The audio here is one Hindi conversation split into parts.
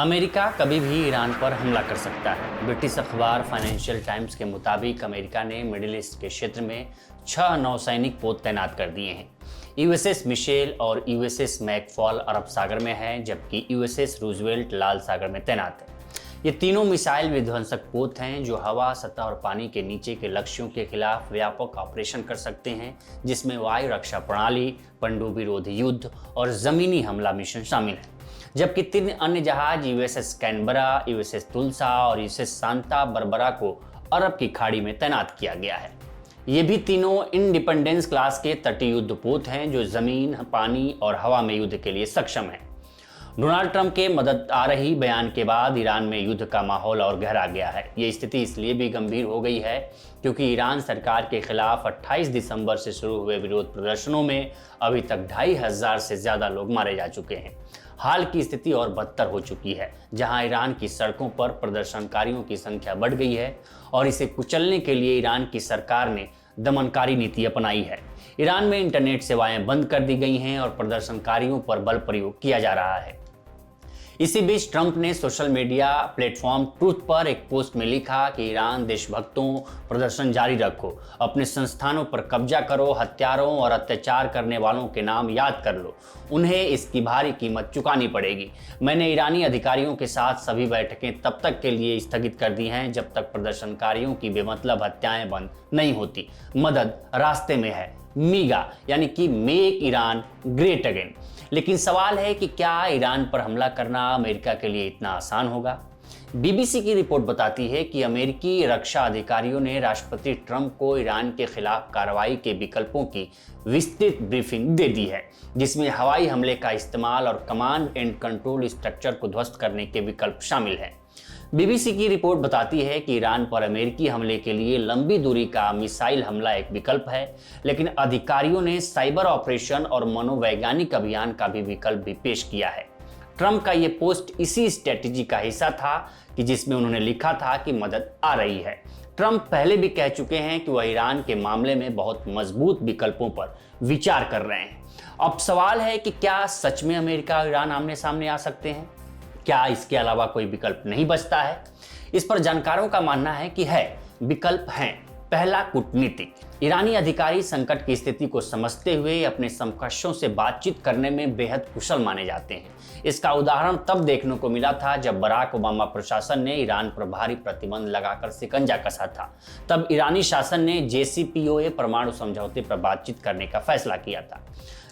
अमेरिका कभी भी ईरान पर हमला कर सकता है। ब्रिटिश अखबार फाइनेंशियल टाइम्स के मुताबिक अमेरिका ने मिडिल ईस्ट के क्षेत्र में 6 नौसैनिक पोत तैनात कर दिए हैं। यूएसएस मिशेल और यूएसएस मैकफॉल अरब सागर में है, जबकि यूएसएस रूजवेल्ट लाल सागर में तैनात है। ये तीनों मिसाइल विध्वंसक पोत हैं जो हवा, सतह और पानी के नीचे के लक्ष्यों के खिलाफ व्यापक ऑपरेशन कर सकते हैं, जिसमें वायु रक्षा प्रणाली, पनडुब्बी रोधी युद्ध और जमीनी हमला मिशन शामिल है। जबकि 3 अन्य जहाज यूएसएस कैनबरा, यूएसएस तुलसा और यूएसएस सांता बरबरा को अरब की खाड़ी में तैनात किया गया है। ये भी तीनों इंडिपेंडेंस क्लास के तटीय युद्धपोत हैं जो जमीन, पानी और हवा में युद्ध के लिए सक्षम हैं। डोनाल्ड ट्रंप के मदद आ रही बयान के बाद ईरान में युद्ध का माहौल और गहरा गया है। ये स्थिति इसलिए भी गंभीर हो गई है क्योंकि ईरान सरकार के खिलाफ 28 दिसंबर से शुरू हुए विरोध प्रदर्शनों में अभी तक 2500 से ज्यादा लोग मारे जा चुके हैं। हाल की स्थिति और बदतर हो चुकी है, जहां ईरान की सड़कों पर प्रदर्शनकारियों की संख्या बढ़ गई है और इसे कुचलने के लिए ईरान की सरकार ने दमनकारी नीति अपनाई है। ईरान में इंटरनेट सेवाएं बंद कर दी गई हैं और प्रदर्शनकारियों पर बल प्रयोग किया जा रहा है। इसी बीच ट्रंप ने सोशल मीडिया प्लेटफॉर्म ट्रूथ पर एक पोस्ट में लिखा कि ईरान देशभक्तों, प्रदर्शन जारी रखो, अपने संस्थानों पर कब्जा करो, हत्यारों और अत्याचार करने वालों के नाम याद कर लो, उन्हें इसकी भारी कीमत चुकानी पड़ेगी। मैंने ईरानी अधिकारियों के साथ सभी बैठकें तब तक के लिए स्थगित कर दी हैं जब तक प्रदर्शनकारियों की बेमतलब हत्याएं बंद नहीं होती। मदद रास्ते में है। मीगा यानी कि मेक ईरान ग्रेट अगेन। लेकिन सवाल है कि क्या ईरान पर हमला करना अमेरिका के लिए इतना आसान होगा? बीबीसी की रिपोर्ट बताती है कि अमेरिकी रक्षा अधिकारियों ने राष्ट्रपति ट्रंप को ईरान के खिलाफ कार्रवाई के विकल्पों की विस्तृत ब्रीफिंग दे दी है, जिसमें हवाई हमले का इस्तेमाल और कमांड एंड कंट्रोल स्ट्रक्चर को ध्वस्त करने के विकल्प शामिल हैं। बीबीसी की रिपोर्ट बताती है कि ईरान पर अमेरिकी हमले के लिए लंबी दूरी का मिसाइल हमला एक विकल्प है, लेकिन अधिकारियों ने साइबर ऑपरेशन और मनोवैज्ञानिक अभियान का भी विकल्प भी पेश किया है। ट्रंप का ये पोस्ट इसी स्ट्रेटेजी का हिस्सा था कि जिसमें उन्होंने लिखा था कि मदद आ रही है। ट्रंप पहले भी कह चुके हैं कि वह ईरान के मामले में बहुत मजबूत विकल्पों पर विचार कर रहे हैं। अब सवाल है कि क्या सच में अमेरिका और ईरान आमने सामने आ सकते हैं? क्या इसके अलावा कोई विकल्प नहीं बचता है? इस पर जानकारों का मानना है कि विकल्प हैं। पहला, कूटनीतिक। ईरानी अधिकारी संकट की स्थिति को समझते हुए अपने समकक्षों से बातचीत करने में बेहद कुशल माने जाते हैं। इसका उदाहरण तब देखने को मिला था जब बराक ओबामा प्रशासन ने ईरान पर भारी प्रतिबंध लगाकर शिकंजा कसा था। तब ईरानी शासन ने JCPOA परमाणु समझौते पर बातचीत करने का फैसला किया था।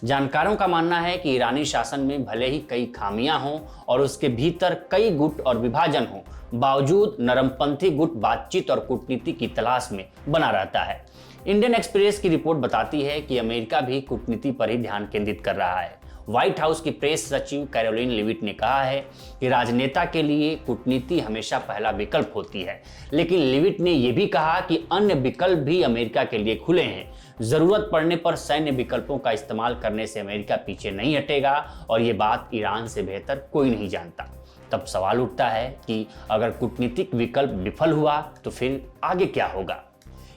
जानकारों का मानना है कि ईरानी शासन में भले ही कई खामियां हों और उसके भीतर कई गुट और विभाजन हों, बावजूद नरमपंथी गुट बातचीत और कूटनीति की तलाश में बना रहता है। इंडियन एक्सप्रेस की रिपोर्ट बताती है कि अमेरिका भी कूटनीति पर ही ध्यान केंद्रित कर रहा है। व्हाइट हाउस की प्रेस सचिव कैरोलिन लिविट ने कहा है कि राजनेता के लिए कूटनीति हमेशा पहला विकल्प होती है, लेकिन लिविट ने यह भी कहा कि अन्य विकल्प भी अमेरिका के लिए खुले हैं। जरूरत पड़ने पर सैन्य विकल्पों का इस्तेमाल करने से अमेरिका पीछे नहीं हटेगा और ये बात ईरान से बेहतर कोई नहीं जानता। तब सवाल उठता है कि अगर कूटनीतिक विकल्प विफल हुआ तो फिर आगे क्या होगा?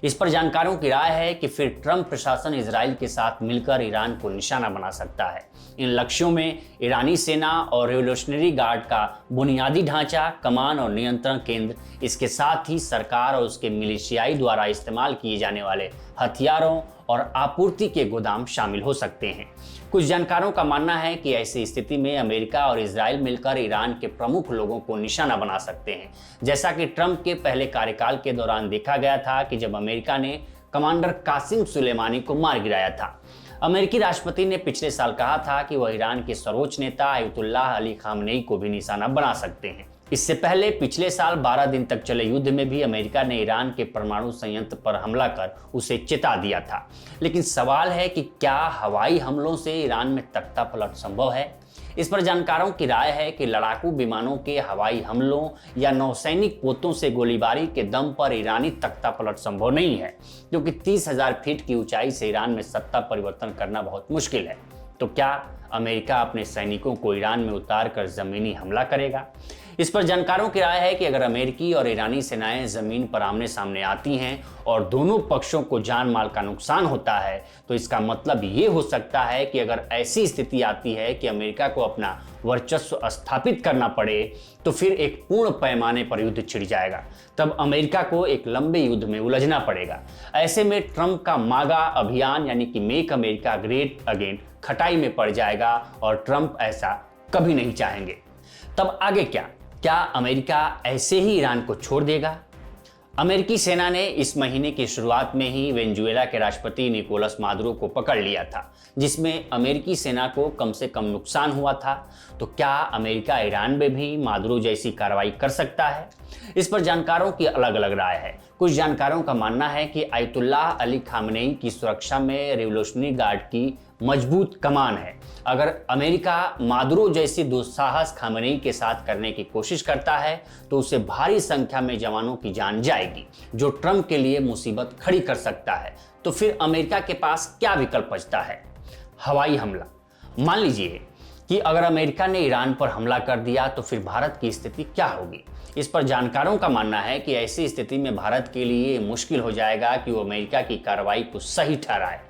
इस पर जानकारों की राय है कि फिर ट्रंप प्रशासन इजराइल के साथ मिलकर ईरान को निशाना बना सकता है। इन लक्ष्यों में ईरानी सेना और रिवोल्यूशनरी गार्ड का बुनियादी ढांचा, कमान और नियंत्रण केंद्र, इसके साथ ही सरकार और उसके मिलिशियाई द्वारा इस्तेमाल किए जाने वाले हथियारों और आपूर्ति के गोदाम शामिल हो सकते हैं। कुछ जानकारों का मानना है कि ऐसी स्थिति में अमेरिका और इजराइल मिलकर ईरान के प्रमुख लोगों को निशाना बना सकते हैं, जैसा कि ट्रंप के पहले कार्यकाल के दौरान देखा गया था कि जब अमेरिका ने कमांडर कासिम सुलेमानी को मार गिराया था। अमेरिकी राष्ट्रपति ने पिछले साल कहा था कि वह ईरान के सर्वोच्च नेता अयतुल्लाह अली खामनेई को भी निशाना बना सकते हैं। इससे पहले पिछले साल 12 दिन तक चले युद्ध में भी अमेरिका ने ईरान के परमाणु संयंत्र पर हमला कर उसे चेता दिया था। लेकिन सवाल है कि क्या हवाई हमलों से ईरान में तख्ता पलट संभव है? इस पर जानकारों की राय है कि लड़ाकू विमानों के हवाई हमलों या नौसैनिक पोतों से गोलीबारी के दम पर ईरानी तख्ता पलट संभव नहीं है, क्योंकि 30,000 फीट की ऊंचाई से ईरान में सत्ता परिवर्तन करना बहुत मुश्किल है। तो क्या अमेरिका अपने सैनिकों को ईरान में उतार कर जमीनी हमला करेगा? इस पर जानकारों की राय है कि अगर अमेरिकी और ईरानी सेनाएं जमीन पर आमने सामने आती हैं और दोनों पक्षों को जान माल का नुकसान होता है तो इसका मतलब ये हो सकता है कि अगर ऐसी स्थिति आती है कि अमेरिका को अपना वर्चस्व स्थापित करना पड़े तो फिर एक पूर्ण पैमाने पर युद्ध छिड़ जाएगा। तब अमेरिका को एक लंबे युद्ध में उलझना पड़ेगा। ऐसे में ट्रंप का मागा अभियान यानी कि मेक अमेरिका ग्रेट अगेन खटाई में पड़ जाएगा और ट्रंप ऐसा कभी नहीं चाहेंगे। तब आगे क्या अमेरिका ऐसे ही ईरान को छोड़ देगा? अमेरिकी सेना ने इस महीने की शुरुआत में ही वेनेजुएला के राष्ट्रपति निकोलस मादुरो को पकड़ लिया था, जिसमें अमेरिकी सेना को कम से कम नुकसान हुआ था। तो क्या अमेरिका ईरान में भी मादुरो जैसी कार्रवाई कर सकता है? इस पर जानकारों की अलग अलग राय है। कुछ जानकारों का मानना है कि आयतुल्लाह अली खामेनेई की सुरक्षा में रिवोल्यूशनरी गार्ड की मजबूत कमान है। अगर अमेरिका मादुरो जैसी दुस्साहस खामेनेई के साथ करने की कोशिश करता है तो उसे भारी संख्या में जवानों की जान जाएगी, जो ट्रंप के लिए मुसीबत खड़ी कर सकता है। तो फिर अमेरिका के पास क्या विकल्प बचता है? हवाई हमला। मान लीजिए कि अगर अमेरिका ने ईरान पर हमला कर दिया तो फिर भारत की स्थिति क्या होगी? इस पर जानकारों का मानना है कि ऐसी स्थिति में भारत के लिए मुश्किल हो जाएगा कि वो अमेरिका की कार्रवाई को सही ठहराए।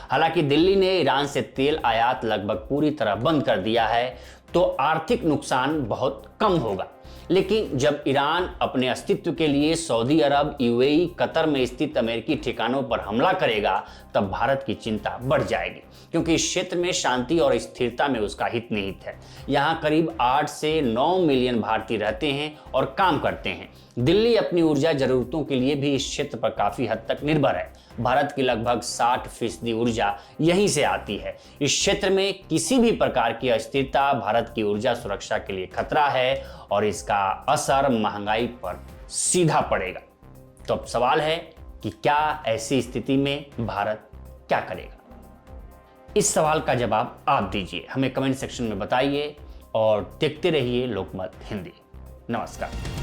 हालांकि दिल्ली ने ईरान से तेल आयात लगभग पूरी तरह बंद कर दिया है तो आर्थिक नुकसान बहुत कम होगा। लेकिन जब ईरान अपने अस्तित्व के लिए सऊदी अरब, यूएई, कतर में स्थित अमेरिकी ठिकानों पर हमला करेगा तब भारत की चिंता बढ़ जाएगी, क्योंकि इस क्षेत्र में शांति और स्थिरता में उसका हित निहित है। यहाँ करीब 8 से 9 मिलियन भारतीय रहते हैं और काम करते हैं। दिल्ली अपनी ऊर्जा जरूरतों के लिए भी इस क्षेत्र पर काफी हद तक निर्भर है। भारत की लगभग 60% ऊर्जा यहीं से आती है। इस क्षेत्र में किसी भी प्रकार की अस्थिरता भारत की ऊर्जा सुरक्षा के लिए खतरा है और इसका असर महंगाई पर सीधा पड़ेगा। तो अब सवाल है कि क्या ऐसी स्थिति में भारत क्या करेगा? इस सवाल का जवाब आप दीजिए, हमें कमेंट सेक्शन में बताइए और देखते रहिए लोकमत हिंदी। नमस्कार।